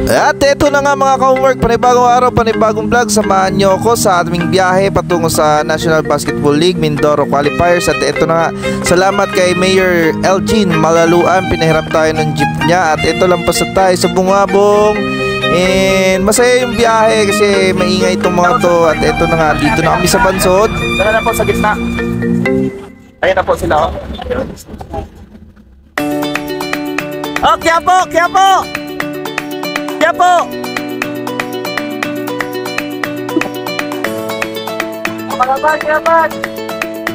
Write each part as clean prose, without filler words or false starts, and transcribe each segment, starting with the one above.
At eto na nga mga ka-homework, panibagong araw, panibagong vlog. Samahan nyo ako sa aming biyahe patungo sa National Basketball League Mindoro Qualifiers. At eto na nga, salamat kay Mayor Elgin Malaluan, pinahiram tayo ng jeep niya. At eto lang pa sa tayo sa Bungabong. And masaya yung biyahe kasi maingay itong mga to. At eto na nga, dito na kami sa Bansod. Tara na po sa gitna. Ayan na po sila. Oh, Quiapo! Quiapo! Quiapo! Kapan! Kapan!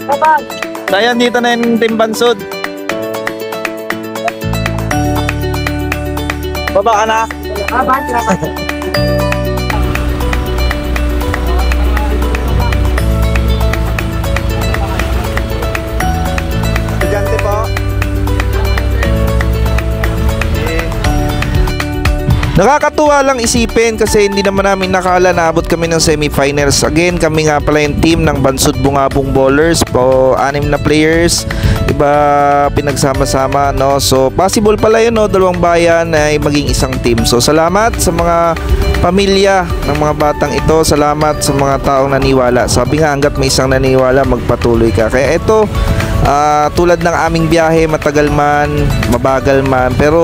Kapan! So ayan, dito na yung Team Bansod. Baba ka na? Kapan! Kapan! Estudyante po. Nakakatuwa lang isipin kasi hindi naman namin nakala na abot kami ng semifinals. Again, kami nga pala yung team ng Bansod Bungabong Ballers po, 6 na players, iba pinagsama-sama, no? So possible pala yun, no? Dalawang bayan ay maging isang team. So salamat sa mga pamilya ng mga batang ito, salamat sa mga taong naniwala. Sabi nga, hanggat may isang naniwala, magpatuloy ka. Kaya ito, tulad ng aming biyahe, matagal man, mabagal man, pero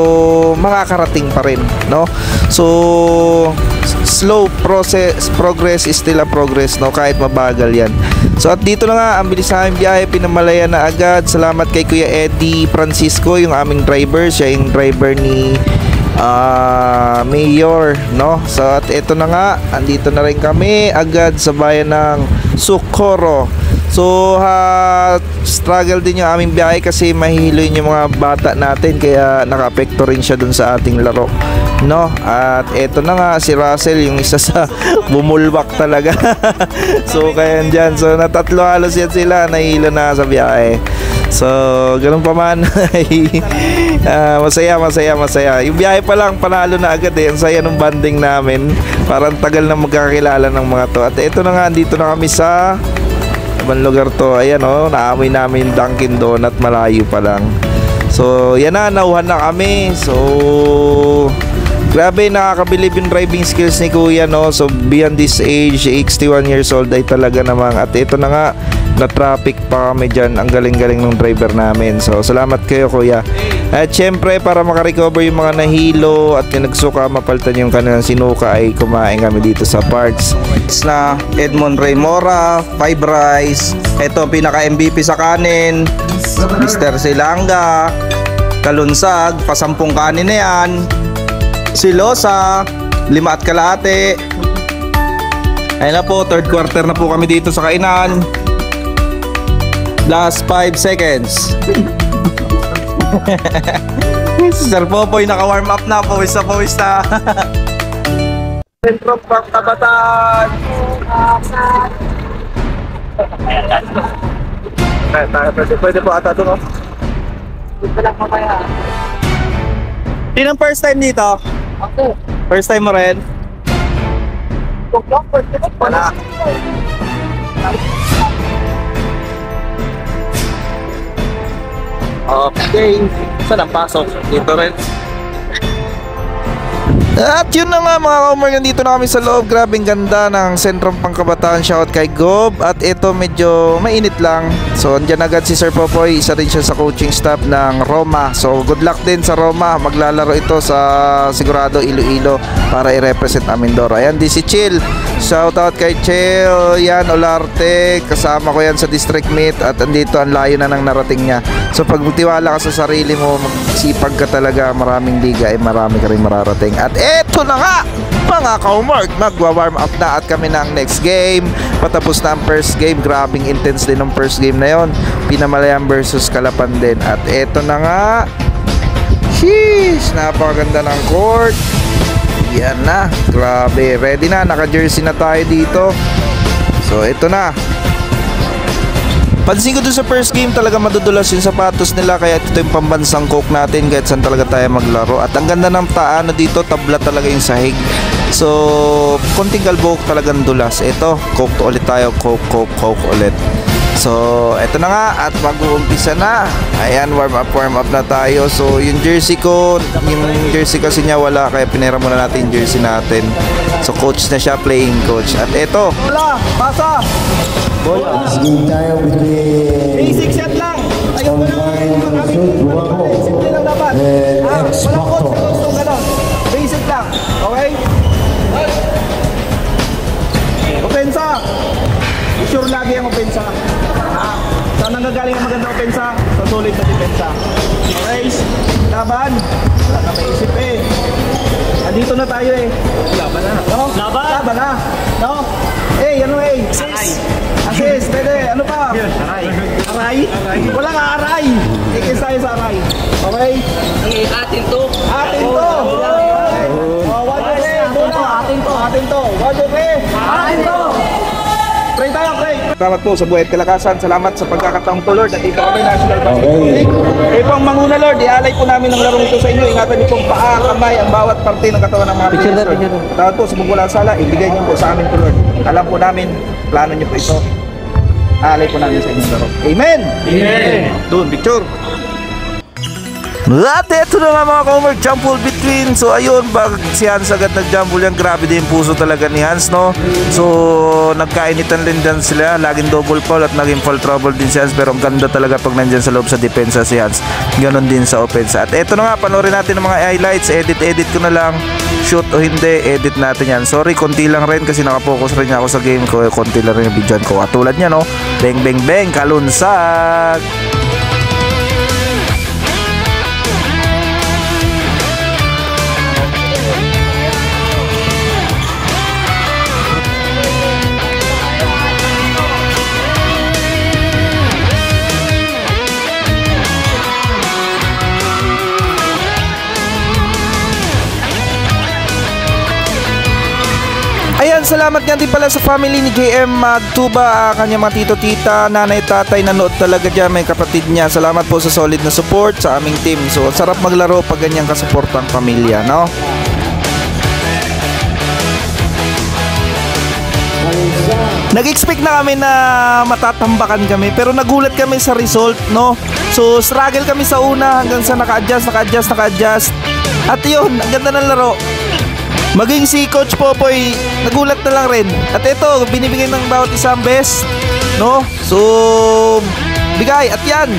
makakarating pa rin, no? So slow progress is still a progress, no? Kahit mabagal yan. So at dito na nga, ang bilis na aming biyahe, pinamalaya na agad. Salamat kay Kuya Eddie Francisco, yung aming driver. Siya yung driver ni Mayor, no? So at ito na nga, andito na rin kami agad sa bayan ng Socorro. So struggle din yung aming biyahe kasi mahihiloy yung mga bata natin, kaya naka-apekto rin siya dun sa ating laro, no? At eto na nga, si Russell yung isa sa bumulbak talaga. So kaya dyan, so natatlo halos yan sila, nahihilo na sa biyahe. So ganun pa man. Masaya. Yung biyahe pa lang panalo na agad eh. Ang saya ng banding namin. Parang tagal na magkakilala ng mga to. At eto na nga, dito na kami sa ibang lugar to. Ayan o, naamoy namin Dunkin Donut, malayo pa lang. So yan na, nauhan na kami. So grabe, nakakabilib yung driving skills ni Kuya, no? So beyond this age, 61 years old ay talaga namang. At ito na nga, na traffic pa kami dyan. Ang galing-galing ng driver namin. So salamat kayo, Kuya. At syempre, para makarecover yung mga nahilo at yung nagsuka, mapalitan yung kanilang sinuka, ay kumain kami dito sa parts na Edmond Ray Mora, 5 rice. Ito pinaka-MVP sa kanin, Mr. Silanga, Kalunsag, pasampung kanin na yan. Silosa, 5 at kalahati. Ayun na po, third quarter na po kami dito sa kainan. Last 5 seconds. Sir Popoy naka-warm up na, pawis na. Centro Park Tabatan. Pwede po ata ito, no? Pwede lang mamaya. Yun ang first time dito? Okay. First time mo rin? Wala. Okay. Saan ang pasok? Dito rin. At yun na nga mga ka-homework, nandito na kami sa loob. Grabing ganda ng Sentrong Pangkabataan. Shout kay Gob. At ito medyo mainit lang. So andyan agad si Sir Popoy. Isa rin siya sa coaching staff ng Roma. So good luck din sa Roma. Maglalaro ito sa sigurado Iloilo para i-represent ang Mindoro. Ayan din si Chill. Shout out kay Chill. Yan, Olarte. Kasama ko yan sa district meet. At andito ang layo na ng narating niya. So pag magtiwala ka sa sarili mo, magsipag ka talaga, maraming liga ay marami ka rin mararating. At eto na nga mga ka-homework, magwa-warm up na at kami na ang next game. Patapos na ang first game. Grabing intense din ang first game na yon. Pinamalayan versus Kalapan din. At eto na nga, sheesh, napakaganda ng court. Yan na, grabe, ready na, naka-jersey na tayo dito. So eto na. Pansin ko doon sa first game, talaga madudulas yung sapatos nila, kaya ito yung pambansang coke natin kahit saan talaga tayo maglaro. At ang ganda ng taano dito, tabla talaga yung sahig. So konting galbok talagang dulas. Ito, coke to ulit tayo, coke ulit. So, eto na nga at mag-uumpisa na. Ayan, warm up na tayo. So, yung jersey kasi niya wala kaya pinera muna natin yung jersey natin. So, coach na siya, playing coach. At eto. Bola, pasa. Bola. Basic shot lang. Ayaw mo lang. Simple lang dapat. Walang coach kung gano'n. Basic lang. Okay? Opensa. Sure lagi ang opensa. Saan nanggagaling ang magandang opensa? Sa solid na depensa. Okay? Laban. Wala na maisip eh. Andito na tayo eh. Laban na. No? Laban na. No? Eh, ano eh? Assist. Pwede. Ano pa? Aray. Wala nga aray. Ikis tayo sa aray. Okay? Atin to. Atin to. Atin to. Atin to. Pray tayo, pray. Salamat po sa buhay at kalakasan. Salamat sa pagkakataong to, Lord. At dito kami, National Basketball League. Kayo po ang manguna, Lord. Ialay po namin ang larong ito sa inyo. Ingatan niyo pong paa, kamay, ang bawat parte ng katawan ng mga players, Lord. Salamat po sa magwalang sala. Ibigay niyo po sa amin to, Lord. Alam po namin, plano niyo po ito. Alay po namin sa inyong laro. Amen! Amen! Doon, picture. At eto na nga mga ka-homer, jump ball between. So ayun, pag si Hans agad nag-jump ball yan, grabe din yung puso talaga ni Hans, no? So nagkainitan din dyan sila, laging double foul at naging foul trouble din si Hans. Pero ang ganda talaga pag nandyan sa loob sa depensa si Hans. Ganon din sa offense. At eto na nga, panoorin natin ang mga highlights. Edit ko na lang. Shoot o hindi, edit natin yan. Sorry, konti lang rin kasi nakapokus rin ako sa game ko. Konti lang rin yung video ko. At tulad niya, no? Bang, bang, bang, kalunsag! Ayan, salamat nga din pala sa family ni JM Magtuba, kanyang mga tito-tita, nanay, tatay, nanood talaga dyan, may kapatid niya. Salamat po sa solid na support sa aming team. So, sarap maglaro pag ganyang kasuportang pamilya, no? Nag-expect na kami na matatambakan kami pero nagulat kami sa result, no? So, struggle kami sa una hanggang sa naka-adjust. At yun, ang ganda ng laro. Maging si Coach Popoy, nagulat na lang rin. At ito, binibigay ng bawat isang best, no? So, bigay. At yan,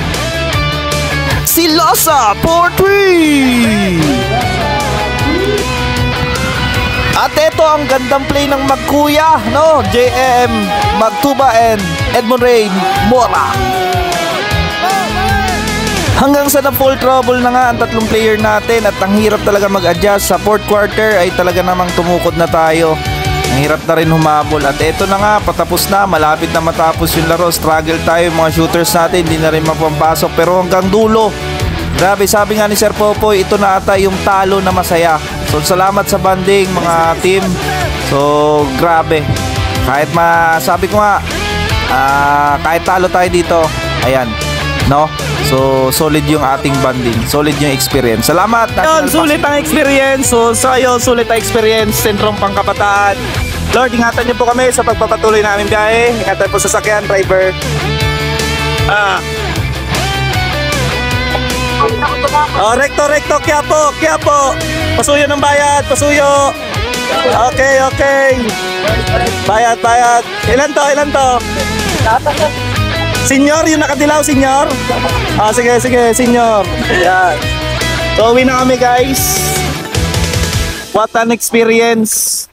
si Losa for 3. At ito ang gandang play ng Magkuya, no? JM Magtuba and Edmond Ray Mora. Hanggang sa na-full trouble na nga ang tatlong player natin at ang hirap talaga mag-adjust. Sa fourth quarter ay talaga namang tumukod na tayo. Ang hirap na rin humabol. At eto na nga, patapos na. Malapit na matapos yung laro. Struggle tayo, mga shooters natin. Hindi na rin mapampasok. Pero hanggang dulo, grabe, sabi nga ni Sir Popoy, ito na ata yung talo na masaya. So salamat sa banding mga team. So grabe. Kahit sabi ko nga, kahit talo tayo dito, ayan, no? So, solid yung ating banding. Solid yung experience. Salamat! Yun, sulit ang experience. So, sa'yo, sulit ang experience. Sentrong Pangkabataan. Lord, ingatan niyo po kami sa pagpapatuloy namin biyahe. Ingatan po sa sakyan, driver. Recto, Quiapo. Pasuyo ng bayad, pasuyo. Okay. Bayad. Ilan to? Senyor, yung nakadilaw, senyor. Sige, senyor. Yan. So, uwi na kami, guys. What an experience.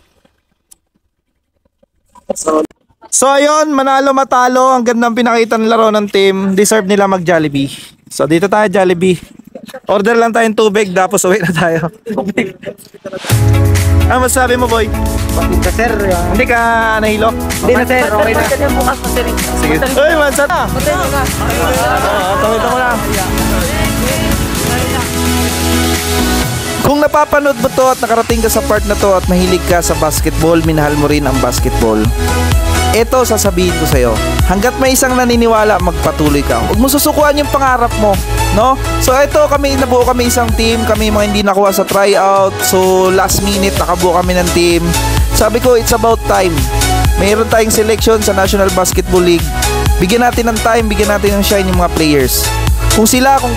So, ayun, manalo matalo. Ang gandang pinakita ng laro ng team. Deserve nila mag-Jollibee. So, dito tayo, Jollibee. Order lang tayong tubig, tapos uwi na tayo. Ano masasabi mo, boy? Sir, Hindi ka nahilo? hindi na sir, okay na. Bukas na sir. Sige. Uy, mansa na. Tawid ako na. Kung napapanood mo to at nakarating ka sa part na to at mahilig ka sa basketball, minahal mo rin ang basketball, eto sasabihin ko sa'yo, hanggat may isang naniniwala, magpatuloy ka. Huwag mo susukuan yung pangarap mo, no? So ito, nabuo kami isang team, kami mga hindi nakuha sa tryout, so last minute nakabuo kami ng team. Sabi ko, it's about time. Mayroon tayong selection sa National Basketball League. Bigyan natin ng time, bigyan natin ng shine yung mga players. Kung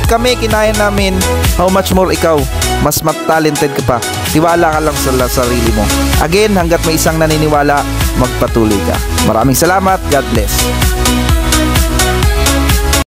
kami, kinaya namin, how much more ikaw? Mas talented ka pa. Tiwala ka lang sa sarili mo. Again, hanggat may isang naniniwala, magpatuloy ka. Maraming salamat. God bless.